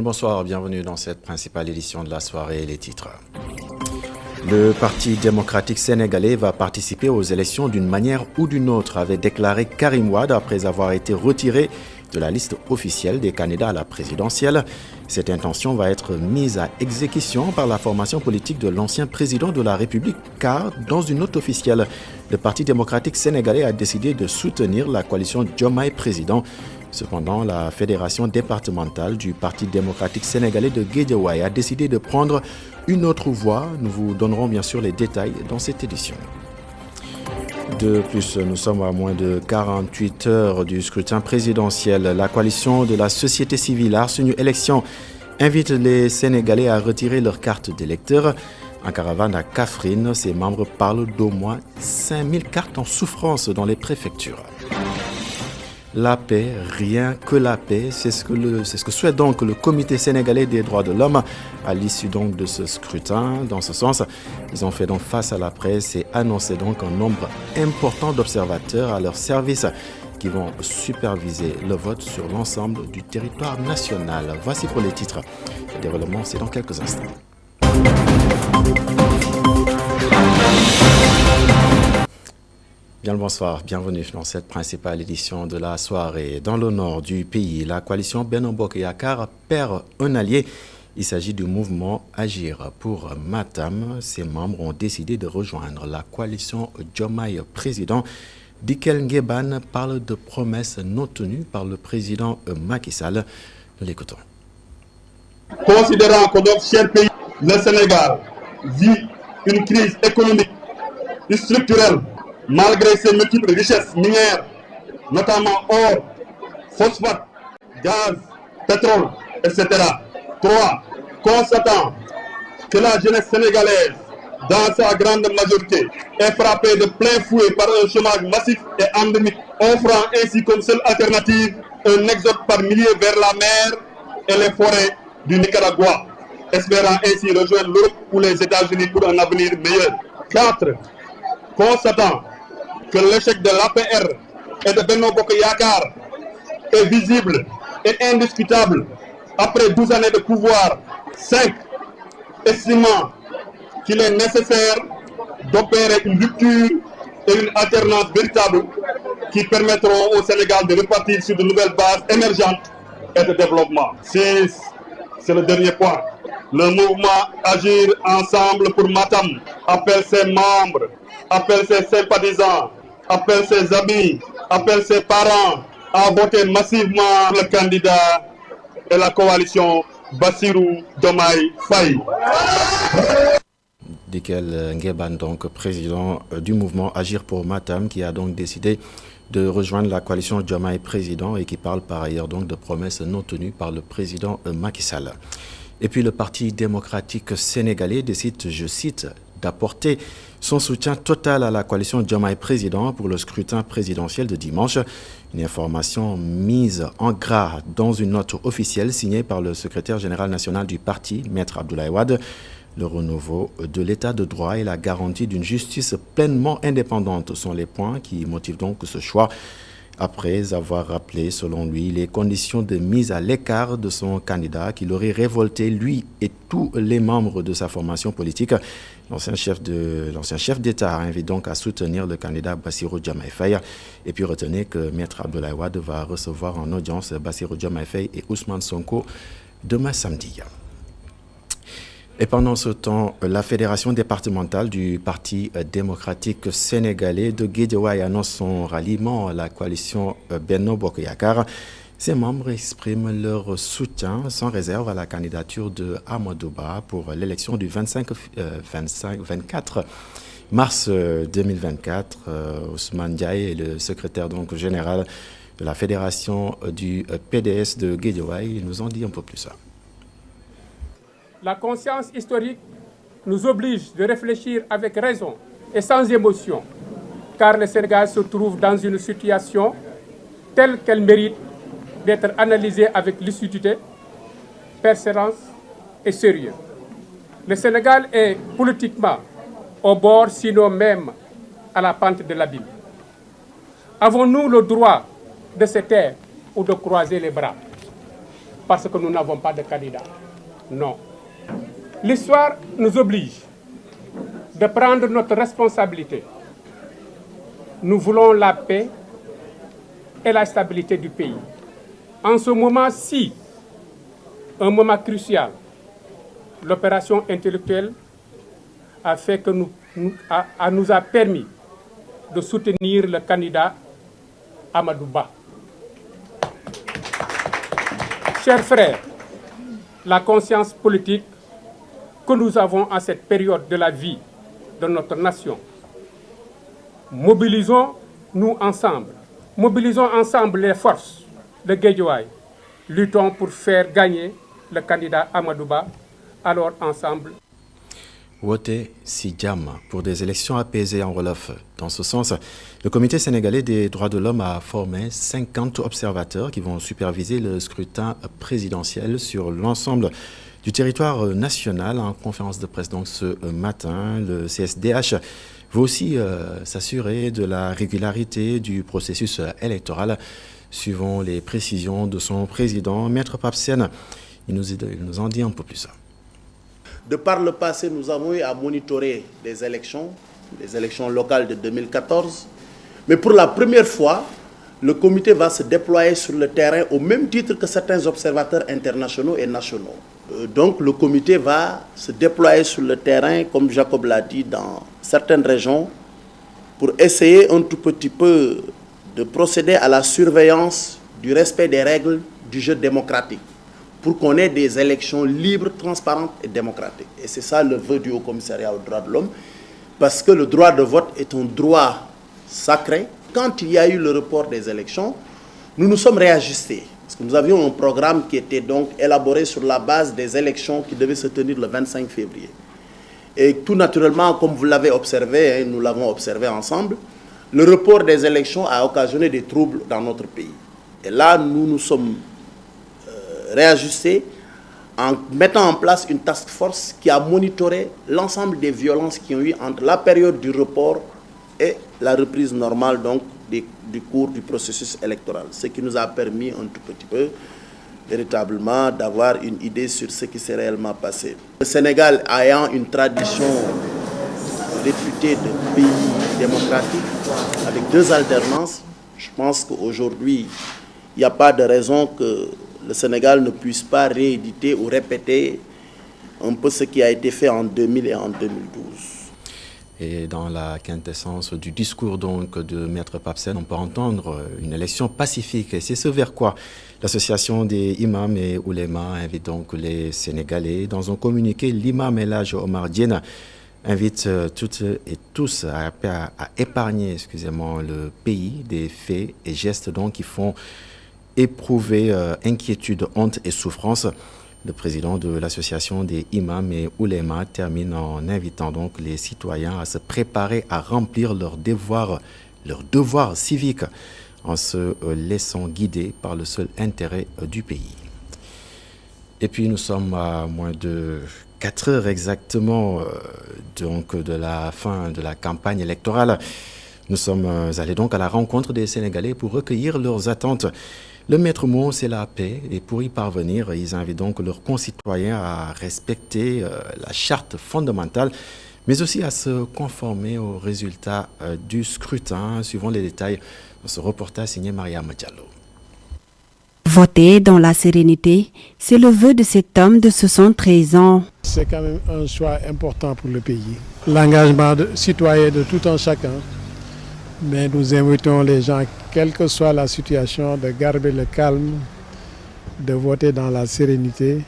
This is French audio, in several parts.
bonsoir, bienvenue dans cette principale édition de la soirée et les titres. Le Parti démocratique sénégalais va participer aux élections d'une manière ou d'une autre, avait déclaré Karim Wade après avoir été retiré de la liste officielle des candidats à la présidentielle. Cette intention va être mise à exécution par la formation politique de l'ancien président de la République, car dans une note officielle, le Parti démocratique sénégalais a décidé de soutenir la coalition Diomaye Président. Cependant, la fédération départementale du Parti démocratique sénégalais de Guédiawaye a décidé de prendre une autre voie. Nous vous donnerons bien sûr les détails dans cette édition. De plus, nous sommes à moins de 48 heures du scrutin présidentiel. La coalition de la société civile Arsenu Élection invite les Sénégalais à retirer leur carte d'électeur. En caravane à Kaffrine, ses membres parlent d'au moins 5000 cartes en souffrance dans les préfectures. La paix, rien que la paix, c'est ce que souhaite donc le Comité sénégalais des droits de l'homme à l'issue donc de ce scrutin. Dans ce sens, ils ont fait donc face à la presse et annoncé donc un nombre important d'observateurs à leur service qui vont superviser le vote sur l'ensemble du territoire national. Voici pour les titres. Le développement, c'est dans quelques instants. Bien le bonsoir, bienvenue dans cette principale édition de la soirée. Dans le nord du pays, la coalition Benno Bokk Yakaar perd un allié. Il s'agit du mouvement Agir pour Matam. Ses membres ont décidé de rejoindre la coalition Diomaye Président. Dikel Nguébane parle de promesses non tenues par le président Macky Sall. Nous l'écoutons. Considérant que notre cher pays, le Sénégal, vit une crise économique et structurelle, malgré ses multiples richesses minières, notamment or, phosphate, gaz, pétrole, etc. 3. Constatant que la jeunesse sénégalaise, dans sa grande majorité, est frappée de plein fouet par un chômage massif et endémique, offrant ainsi comme seule alternative un exode par milliers vers la mer et les forêts du Nicaragua, espérant ainsi rejoindre l'Europe ou les États-Unis pour un avenir meilleur. 4. Constatant que l'échec de l'APR et de Benno Bokk Yakaar est visible et indiscutable après 12 années de pouvoir. 5. Estimant qu'il est nécessaire d'opérer une rupture et une alternance véritable qui permettront au Sénégal de repartir sur de nouvelles bases émergentes et de développement. 6. C'est le dernier point. Le mouvement Agir ensemble pour Matam appelle ses membres, appelle ses sympathisants, appelle ses amis, appelle ses parents à voter massivement le candidat de la coalition Bassirou Diomaye Faye. Dikel Nguébane, donc président du mouvement Agir pour Matam, qui a donc décidé de rejoindre la coalition Diomaye Président et qui parle par ailleurs donc de promesses non tenues par le président Macky Sall. Et puis le Parti démocratique sénégalais décide, je cite, d'apporter son soutien total à la coalition Diomaye Président pour le scrutin présidentiel de dimanche. Une information mise en gras dans une note officielle signée par le secrétaire général national du parti, Maître Abdoulaye Wade. Le renouveau de l'état de droit et la garantie d'une justice pleinement indépendante sont les points qui motivent donc ce choix. Après avoir rappelé, selon lui, les conditions de mise à l'écart de son candidat qui l'aurait révolté, lui et tous les membres de sa formation politique, l'ancien chef d'État invite donc à soutenir le candidat Bassirou Diomaye Faye. Et puis retenez que Maître Abdoulaye Wade va recevoir en audience Bassirou Diomaye Faye et Ousmane Sonko demain samedi. Et pendant ce temps, la fédération départementale du Parti démocratique sénégalais de Guédiawaye annonce son ralliement à la coalition Benno Bokk Yakaar. Ses membres expriment leur soutien sans réserve à la candidature de Amadou Ba pour l'élection du 24 mars 2024. Ousmane Ndiaye est le secrétaire donc général de la fédération du PDS de Guédiawaye. Ils nous en dit un peu plus ça. La conscience historique nous oblige de réfléchir avec raison et sans émotion, car le Sénégal se trouve dans une situation telle qu'elle mérite d'être analysée avec lucidité, persévérance et sérieux. Le Sénégal est politiquement au bord, sinon même à la pente de l'abîme. Avons-nous le droit de se taire ou de croiser les bras? parce que nous n'avons pas de candidat. Non. L'histoire nous oblige de prendre notre responsabilité. Nous voulons la paix et la stabilité du pays. En ce moment-ci, un moment crucial, l'opération intellectuelle a fait que nous a permis de soutenir le candidat Amadou Ba. Chers frères, la conscience politique que nous avons en cette période de la vie de notre nation, mobilisons-nous ensemble. Mobilisons ensemble les forces de Guédiawaye. Luttons pour faire gagner le candidat Amadou Ba. Alors ensemble. Wote Sidjam pour des élections apaisées en Wolof. Dans ce sens, le Comité sénégalais des droits de l'homme a formé 50 observateurs qui vont superviser le scrutin présidentiel sur l'ensemble du territoire national. En conférence de presse donc ce matin, le CSDH veut aussi s'assurer de la régularité du processus électoral, suivant les précisions de son président, Maître Pape Sène. Il nous en dit un peu plus. De par le passé, nous avons eu à monitorer les élections locales de 2014. Mais pour la première fois, le comité va se déployer sur le terrain au même titre que certains observateurs internationaux et nationaux. Donc le comité va se déployer sur le terrain, comme Jacob l'a dit, dans certaines régions, pour essayer un tout petit peu de procéder à la surveillance du respect des règles du jeu démocratique, pour qu'on ait des élections libres, transparentes et démocratiques. Et c'est ça le vœu du Haut Commissariat aux droits de l'homme, parce que le droit de vote est un droit sacré. Quand il y a eu le report des élections, nous nous sommes réajustés, parce que nous avions un programme qui était donc élaboré sur la base des élections qui devaient se tenir le 25 février. Et tout naturellement, comme vous l'avez observé, nous l'avons observé ensemble, le report des élections a occasionné des troubles dans notre pays. Et là, nous nous sommes réajustés en mettant en place une task force qui a monitoré l'ensemble des violences qui ont eu entre la période du report et la reprise normale donc du cours du processus électoral. Ce qui nous a permis un tout petit peu véritablement d'avoir une idée sur ce qui s'est réellement passé. Le Sénégal ayant une tradition réputée de pays démocratique avec 2 alternances, je pense qu'aujourd'hui, il n'y a pas de raison que le Sénégal ne puisse pas rééditer ou répéter un peu ce qui a été fait en 2000 et en 2012. Et dans la quintessence du discours donc de Maître Pape Sène, on peut entendre une élection pacifique. Et c'est ce vers quoi l'association des imams et oulémas invite donc les Sénégalais. Dans un communiqué, l'imam El Hadj Omar Diène invite toutes et tous à épargner le pays des faits et gestes donc qui font éprouver inquiétude, honte et souffrance. Le président de l'association des imams et oulémas termine en invitant donc les citoyens à se préparer à remplir leurs devoirs civiques en se laissant guider par le seul intérêt du pays. Et puis nous sommes à moins de 4 heures exactement donc de la fin de la campagne électorale. Nous sommes allés donc à la rencontre des Sénégalais pour recueillir leurs attentes. Le maître mot, c'est la paix, et pour y parvenir, ils invitent donc leurs concitoyens à respecter la charte fondamentale, mais aussi à se conformer aux résultats du scrutin, suivant les détails dans ce reportage signé Mariam Diallo. Voter dans la sérénité, c'est le vœu de cet homme de 73 ans. C'est quand même un choix important pour le pays. L'engagement citoyen de tout un chacun. Mais nous invitons les gens, quelle que soit la situation, de garder le calme, de voter dans la sérénité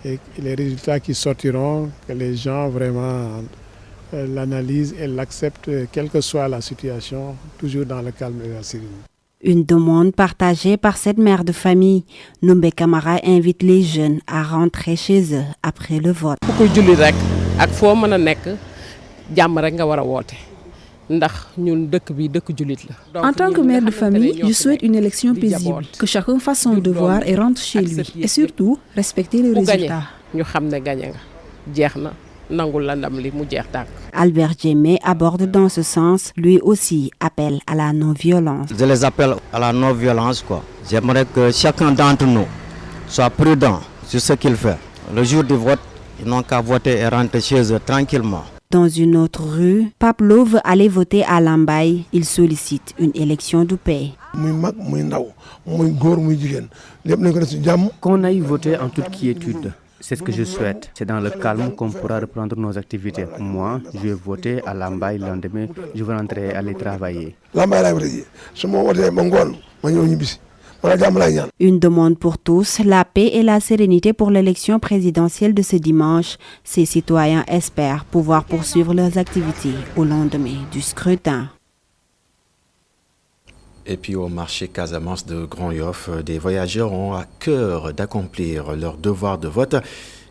et les résultats qui sortiront, que les gens vraiment l'analysent et l'acceptent, quelle que soit la situation, toujours dans le calme et la sérénité. Une demande partagée par cette mère de famille. Noumbé Camara invite les jeunes à rentrer chez eux après le vote. En tant que mère de famille, je souhaite une élection paisible, que chacun fasse son devoir et rentre chez lui, et surtout respecter les résultats. Albert Djemé aborde dans ce sens, lui aussi appelle à la non-violence. Je les appelle à la non-violence, quoi. J'aimerais que chacun d'entre nous soient prudents sur ce qu'ils font. Le jour du vote, ils n'ont qu'à voter et rentrer chez eux tranquillement. Dans une autre rue, Pablo veut aller voter à Lambaye. Il sollicite une élection de paix. Qu'on aille voter en toute quiétude. C'est ce que je souhaite. C'est dans le calme qu'on pourra reprendre nos activités. Moi, je vais voter à Lambaye le lendemain. Je vais rentrer aller travailler. Une demande pour tous, la paix et la sérénité pour l'élection présidentielle de ce dimanche. Ces citoyens espèrent pouvoir poursuivre leurs activités au lendemain du scrutin. Et puis au marché Casamance de Grand Yoff, des voyageurs ont à cœur d'accomplir leur devoir de vote.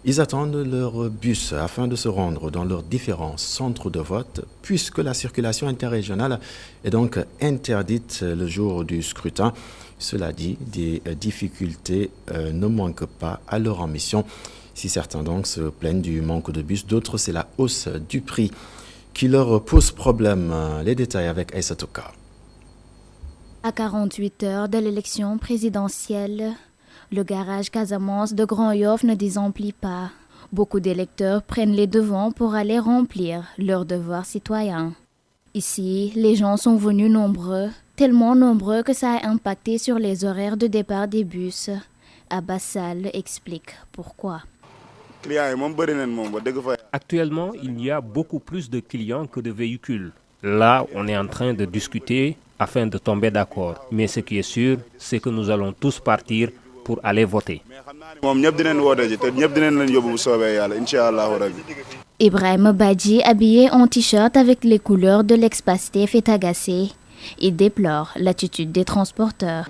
Ils attendent leur bus afin de se rendre dans leurs différents centres de vote, puisque la circulation interrégionale est donc interdite le jour du scrutin. Cela dit, des difficultés ne manquent pas à leur ambition. Si certains donc se plaignent du manque de bus, d'autres c'est la hausse du prix qui leur pose problème. Les détails avec Aïssa Touka. À 48 heures de l'élection présidentielle, le garage Casamance de Grand Yoff ne désemplit pas. Beaucoup d'électeurs prennent les devants pour aller remplir leurs devoirs citoyens. Ici, les gens sont venus nombreux, tellement nombreux que ça a impacté sur les horaires de départ des bus. Abassal explique pourquoi. Actuellement, il y a beaucoup plus de clients que de véhicules. Là, on est en train de discuter afin de tomber d'accord. Mais ce qui est sûr, c'est que nous allons tous partir pour aller voter. Ibrahim Badji, habillé en t-shirt avec les couleurs de l'ex-Pastef, est agacé. Il déplore l'attitude des transporteurs.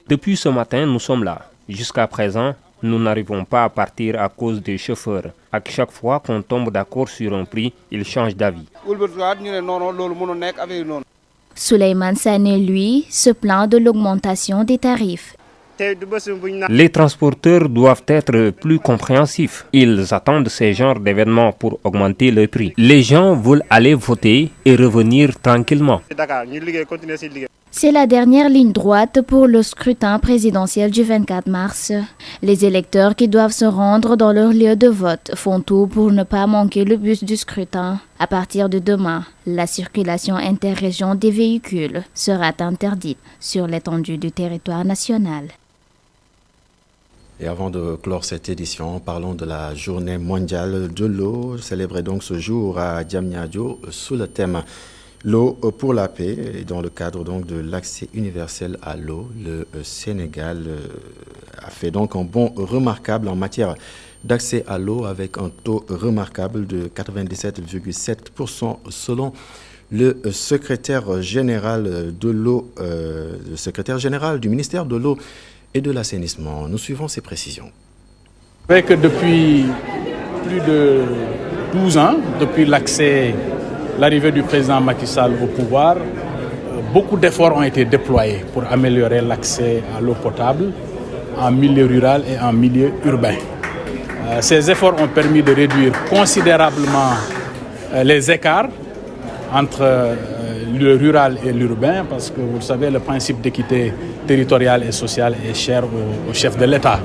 Depuis ce matin, nous sommes là. Jusqu'à présent, nous n'arrivons pas à partir à cause des chauffeurs. À chaque fois qu'on tombe d'accord sur un prix, ils changent d'avis. Souleymane Sané, lui, se plaint de l'augmentation des tarifs. Les transporteurs doivent être plus compréhensifs. Ils attendent ces genres d'événements pour augmenter le prix. Les gens veulent aller voter et revenir tranquillement. C'est la dernière ligne droite pour le scrutin présidentiel du 24 mars. Les électeurs qui doivent se rendre dans leur lieu de vote font tout pour ne pas manquer le bus du scrutin. À partir de demain, la circulation interrégion des véhicules sera interdite sur l'étendue du territoire national. Et avant de clore cette édition, parlons de la journée mondiale de l'eau, célébrée donc ce jour à Diamniadio sous le thème l'eau pour la paix. Et dans le cadre donc de l'accès universel à l'eau, le Sénégal a fait donc un bond remarquable en matière d'accès à l'eau avec un taux remarquable de 97,7% selon le secrétaire général de l'eau, le secrétaire général du ministère de l'eau et de l'assainissement. Nous suivons ces précisions. Avec depuis plus de 12 ans, depuis l'arrivée du président Macky Sall au pouvoir, beaucoup d'efforts ont été déployés pour améliorer l'accès à l'eau potable en milieu rural et en milieu urbain. Ces efforts ont permis de réduire considérablement les écarts entre le rural et l'urbain, parce que vous le savez, le principe d'équité territoriale et sociale est cher au chef de l'État.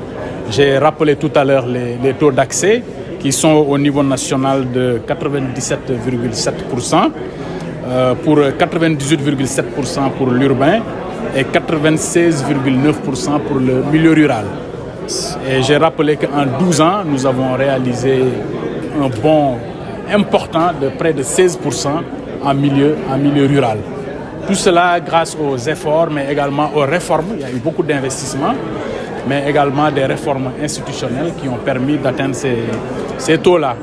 J'ai rappelé tout à l'heure les taux d'accès qui sont au niveau national de 97,7%, pour 98,7% pour l'urbain et 96,9% pour le milieu rural. Et j'ai rappelé qu'en 12 ans, nous avons réalisé un bond important de près de 16% en milieu rural. Tout cela grâce aux efforts, mais également aux réformes. Il y a eu beaucoup d'investissements, mais également des réformes institutionnelles qui ont permis d'atteindre ces taux-là.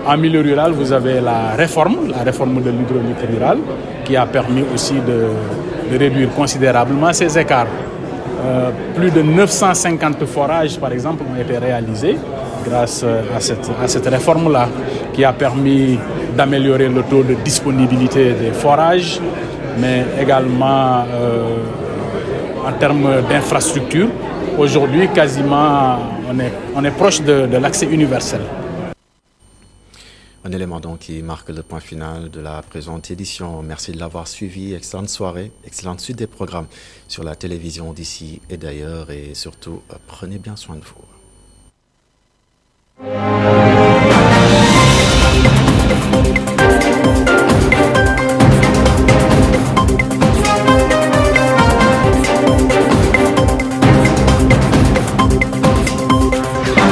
En milieu rural, vous avez la réforme de l'hydraulique rurale, qui a permis aussi de réduire considérablement ces écarts. Plus de 950 forages, par exemple, ont été réalisés grâce à cette réforme-là, qui a permis d'améliorer le taux de disponibilité des forages, mais également en termes d'infrastructure. Aujourd'hui, quasiment, on est proche de l'accès universel. Un élément donc qui marque le point final de la présente édition. Merci de l'avoir suivi. Excellente soirée, excellente suite des programmes sur la télévision d'ici et d'ailleurs. Et surtout, prenez bien soin de vous.